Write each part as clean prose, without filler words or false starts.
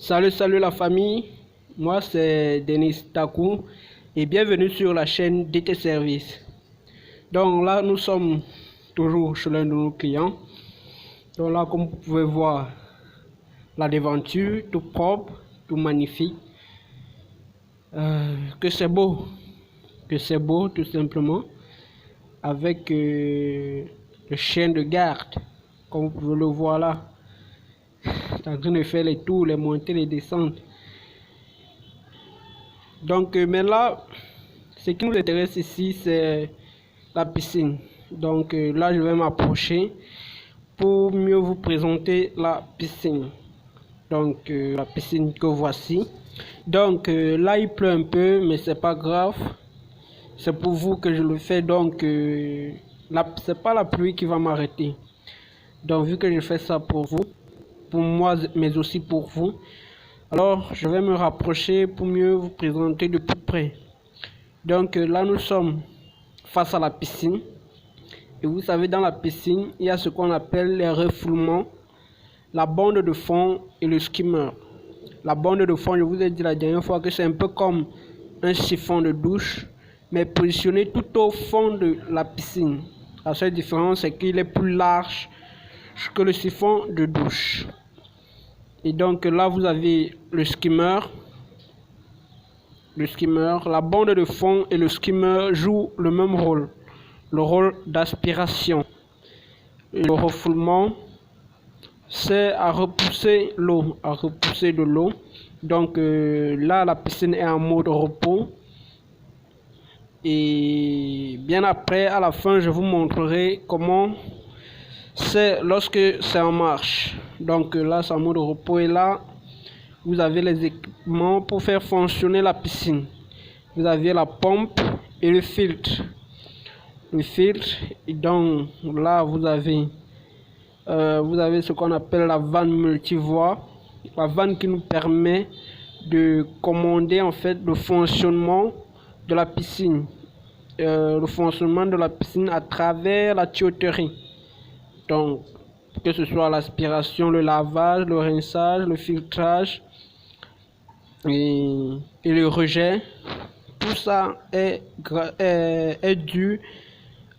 Salut la famille, moi c'est Denis Takou et bienvenue sur la chaîne DT Service. Donc là nous sommes toujours chez l'un de nos clients. Donc là comme vous pouvez voir la devanture tout propre, tout magnifique. Que c'est beau tout simplement avec le chien de garde comme vous pouvez le voir là. En train de faire les tours, les montées, les descentes. Donc, mais là, ce qui nous intéresse ici, c'est la piscine. Donc, là, je vais m'approcher pour mieux vous présenter la piscine. Donc, la piscine que voici. Donc, là, il pleut un peu, mais c'est pas grave. C'est pour vous que je le fais. Donc, c'est pas la pluie qui va m'arrêter. Donc, vu que je fais ça pour vous, pour moi, mais aussi pour vous. Alors, je vais me rapprocher pour mieux vous présenter de plus près. Donc, là, nous sommes face à la piscine. Et vous savez, dans la piscine, il y a ce qu'on appelle les refoulements, la bande de fond et le skimmer. La bande de fond, je vous ai dit la dernière fois que c'est un peu comme un siphon de douche, mais positionné tout au fond de la piscine. La seule différence, c'est qu'il est plus large que le siphon de douche. Et donc là, vous avez le skimmer. La bande de fond et le skimmer jouent le même rôle, le rôle d'aspiration. Le refoulement, c'est à repousser l'eau, de l'eau. Donc là, la piscine est en mode repos. Et bien après, à la fin, je vous montrerai comment c'est lorsque c'est en marche. Donc là c'est en mode repos et là vous avez les équipements pour faire fonctionner la piscine. Vous avez la pompe et le filtre. Et donc là vous avez ce qu'on appelle la vanne multivoie. La vanne qui nous permet de commander en fait le fonctionnement de la piscine. Le fonctionnement de la piscine à travers la tuyauterie. Donc, que ce soit l'aspiration, le lavage, le rinçage, le filtrage et le rejet, tout ça est dû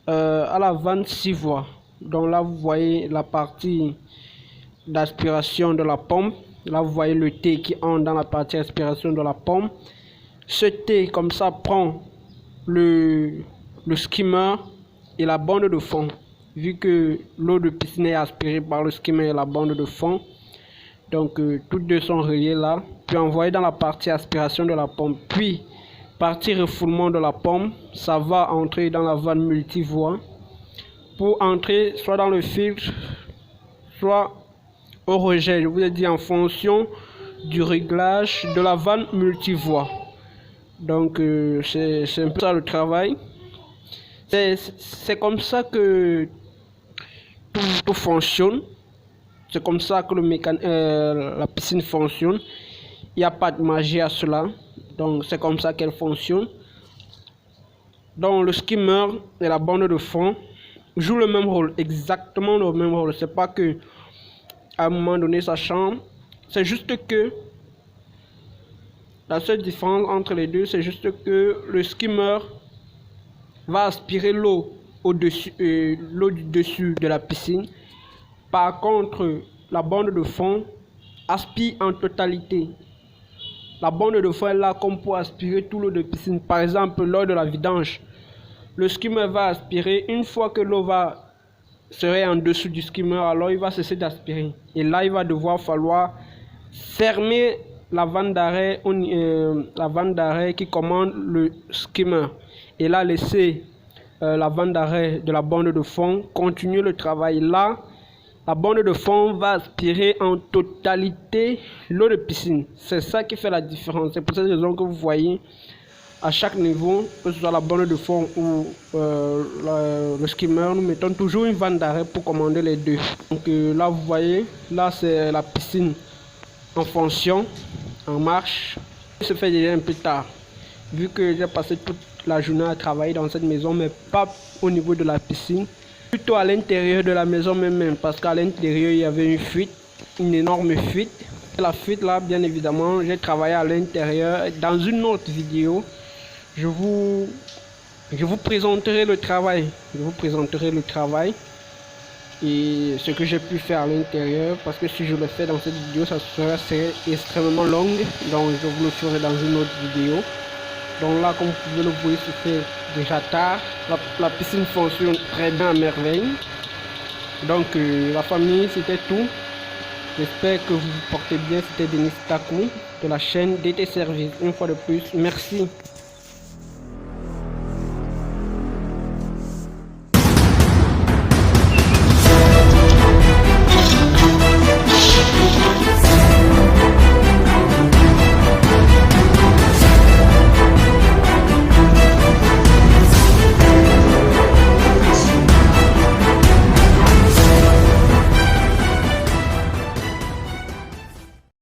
à la vanne 6 voies. Donc là, vous voyez la partie d'aspiration de la pompe. Là, vous voyez le T qui entre dans la partie aspiration de la pompe. Ce T, comme ça, prend le skimmer et la bande de fond. Vu que l'eau de piscine est aspirée par le skimmer et la bande de fond, donc toutes deux sont reliées là, puis envoyées dans la partie aspiration de la pompe, puis partie refoulement de la pompe, ça va entrer dans la vanne multivoie pour entrer soit dans le filtre, soit au rejet. Je vous ai dit en fonction du réglage de la vanne multivoie. Donc c'est un peu ça le travail. C'est comme ça que tout fonctionne. C'est comme ça que la piscine fonctionne. Il n'y a pas de magie à cela. Donc c'est comme ça qu'elle fonctionne. Donc le skimmer et la bande de fond jouent le même rôle, exactement le même rôle. C'est pas que à un moment donné ça change. C'est juste que la seule différence entre les deux, c'est juste que le skimmer va aspirer l'eau du dessus de la piscine. Par contre, la bande de fond aspire en totalité. La bande de fond est là comme pour aspirer tout l'eau de piscine. Par exemple, lors de la vidange, le skimmer va aspirer. Une fois que l'eau serait en dessous du skimmer, alors il va cesser d'aspirer. Et là, il va falloir fermer la vanne d'arrêt qui commande le skimmer. Et là, laisser la vanne d'arrêt de la bande de fond continuer le travail. Là, la bande de fond va aspirer en totalité l'eau de piscine. C'est ça qui fait la différence. C'est pour cette raison que vous voyez à chaque niveau, que ce soit la bande de fond ou le skimmer, nous mettons toujours une vanne d'arrêt pour commander les deux. Donc là, vous voyez, là c'est la piscine en fonction, en marche. Ça se fait déjà un peu tard, vu que j'ai passé toute la journée à travailler dans cette maison, mais pas au niveau de la piscine, plutôt à l'intérieur de la maison même, parce qu'à l'intérieur il y avait une fuite, une énorme fuite. La fuite là, bien évidemment, j'ai travaillé à l'intérieur. Dans une autre vidéo, je vous présenterai le travail. Je vous présenterai le travail et ce que j'ai pu faire à l'intérieur, parce que si je le fais dans cette vidéo, ça serait extrêmement long, donc je vous le ferai dans une autre vidéo. Donc là, comme vous pouvez le voir, c'était déjà tard. La piscine fonctionne très bien à merveille. Donc la famille, c'était tout. J'espère que vous vous portez bien. C'était Denis Takou de la chaîne DT Service. Une fois de plus, merci.